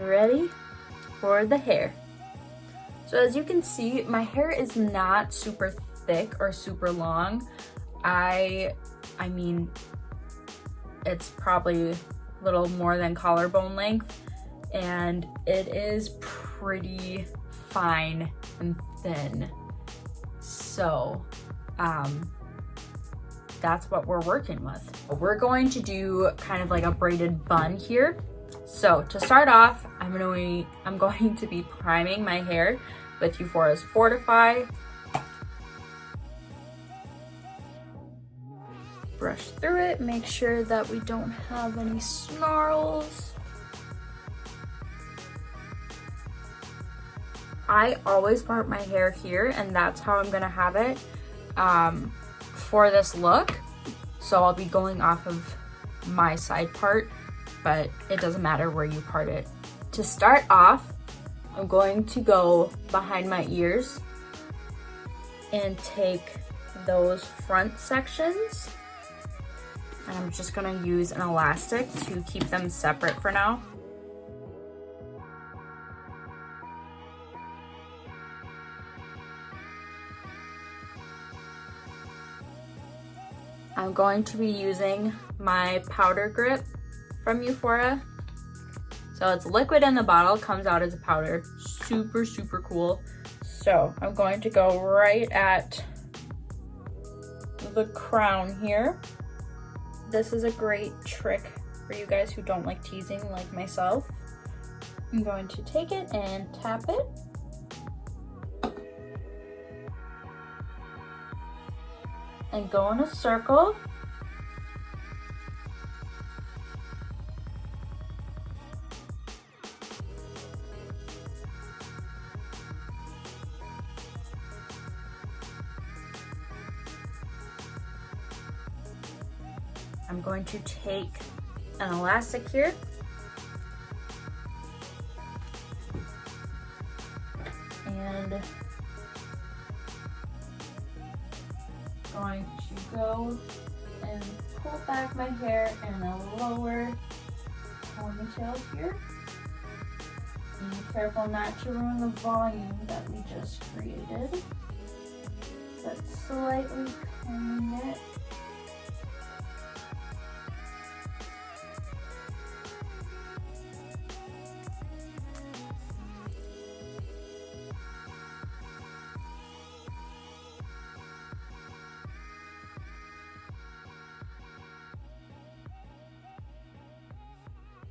ready for the hair. So as you can see, my hair is not super thick or super long. I mean, it's probably a little more than collarbone length, and it is pretty fine and thin. So that's what we're working with. We're going to do kind of like a braided bun here. So to start off, I'm going to be priming my hair with Eufora Fortifi. Brush through it, make sure that we don't have any snarls. I always part my hair here, and that's how I'm gonna have it for this look. So I'll be going off of my side part, but it doesn't matter where you part it. To start off, I'm going to go behind my ears and take those front sections, and I'm just gonna use an elastic to keep them separate for now. I'm going to be using my powder grip from Eufora. So it's liquid in the bottle, comes out as a powder. Super, super cool. So I'm going to go right at the crown here. This is a great trick for you guys who don't like teasing like myself. I'm going to take it and tap it. And go in a circle. I'm going to take an elastic here and going to go and pull back my hair in a lower ponytail here. Be careful not to ruin the volume that we just created, but slightly combing it.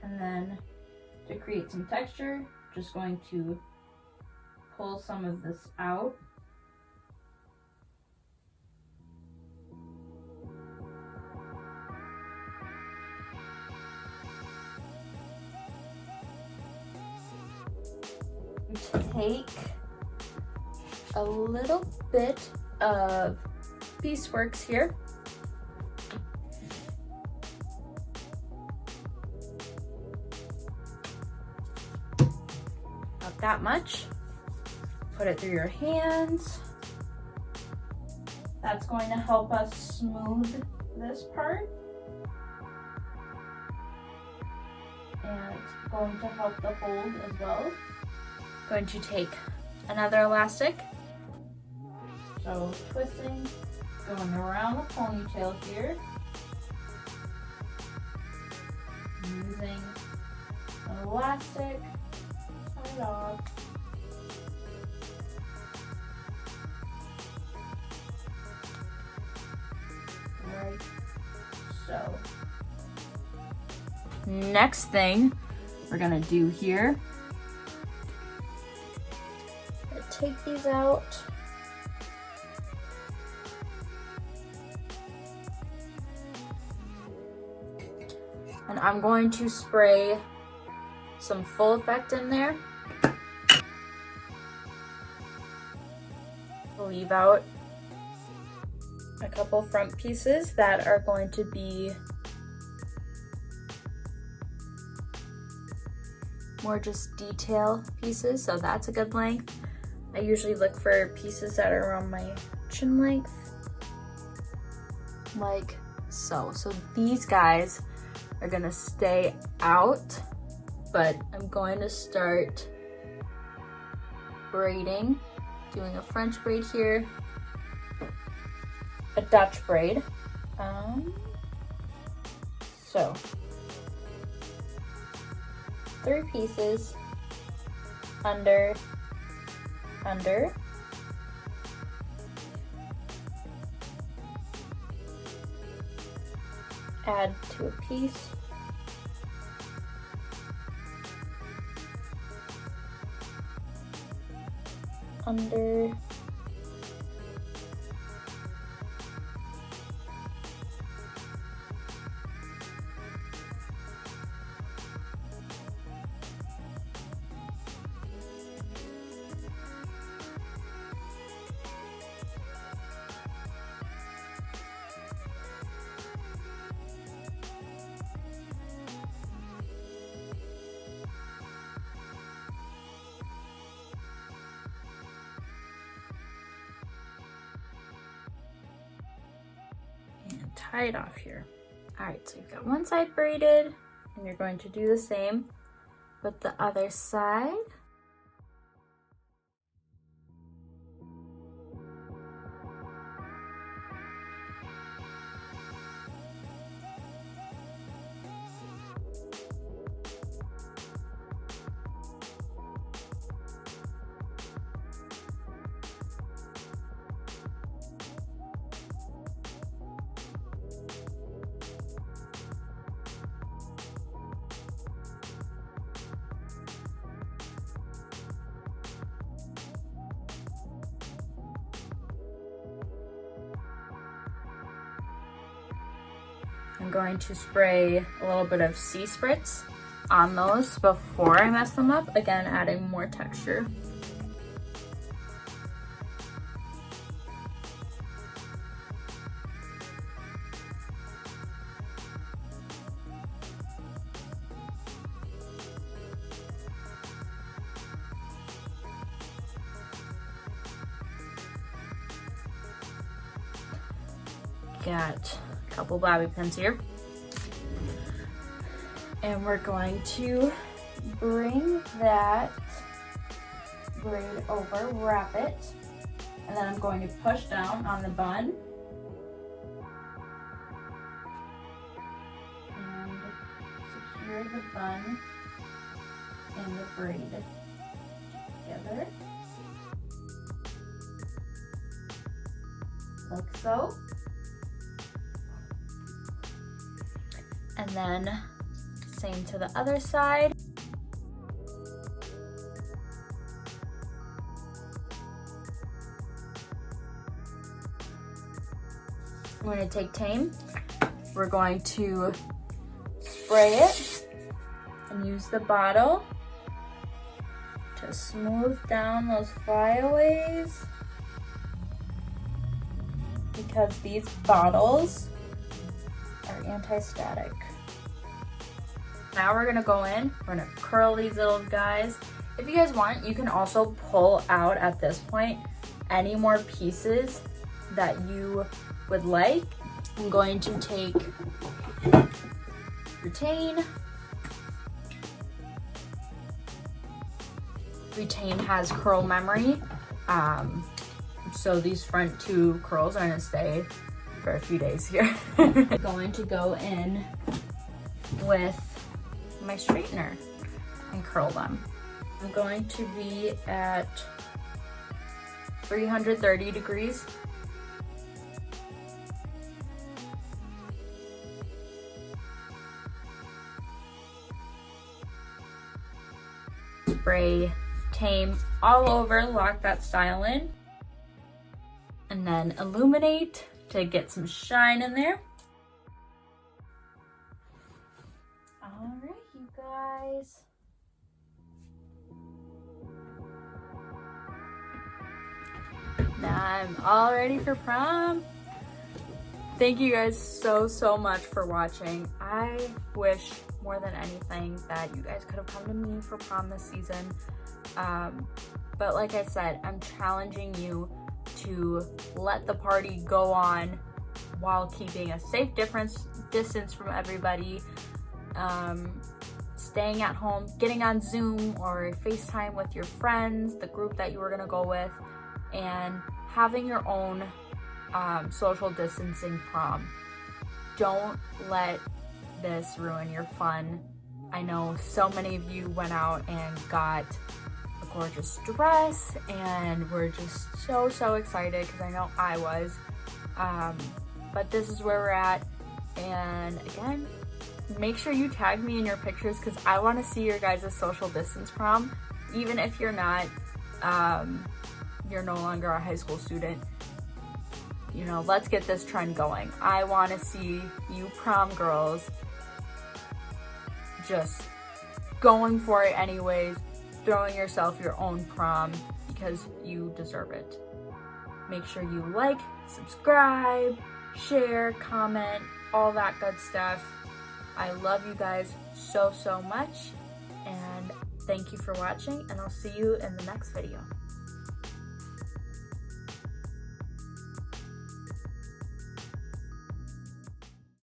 And then to create some texture, just going to pull some of this out. Take a little bit of pieceworks here. That much. Put it through your hands. That's going to help us smooth this part. And it's going to help the hold as well. Going to take another elastic. So twisting, going around the ponytail here. Using an elastic. Off. Right, so next thing we're gonna do here, take these out. And I'm going to spray some full effect in there. Leave out a couple front pieces that are going to be more just detail pieces, so that's a good length. I usually look for pieces that are around my chin length, like so. So these guys are gonna stay out but I'm going to start braiding, doing a French braid here, a Dutch braid. So 3 pieces, under, under, add to a piece, under, and tie it off here. All right, so you've got one side braided, and you're going to do the same with the other side. I'm going to spray a little bit of Sea Spritz on those before I mess them up, again adding more texture. Got a couple bobby pins here. And we're going to bring that braid over, wrap it, and then I'm going to push down on the bun and secure the bun and the braid together, like so. And then same to the other side. I'm going to take Tame. We're going to spray it and use the bottle to smooth down those flyaways, because these bottles are anti-static. Now we're gonna go in, we're gonna curl these little guys. If you guys want, you can also pull out at this point any more pieces that you would like. I'm going to take Retain. Retain has curl memory, so these front 2 curls are gonna stay for a few days here. I'm going to go in with my straightener and curl them. I'm going to be at 330 degrees. Spray Tame all over, lock that style in, and then Illuminate to get some shine in there. All right, you guys. Now I'm all ready for prom. Thank you guys so much for watching. I wish more than anything that you guys could have come to me for prom this season. But like I said, I'm challenging you to let the party go on while keeping a safe distance from everybody. staying at home, getting on Zoom or FaceTime with your friends, the group that you were gonna go with, and having your own social distancing prom. Don't let this ruin your fun. I know so many of you went out and got a gorgeous dress and we're just so excited, because I know I was. But this is where we're at, and again, make sure you tag me in your pictures, because I want to see your guys' social distance prom. Even if you're not, you're no longer a high school student, you know, let's get this trend going. I want to see you prom girls just going for it anyways, throwing yourself your own prom, because you deserve it. Make sure you like, subscribe, share, comment, all that good stuff. I love you guys so much, and thank you for watching, and I'll see you in the next video.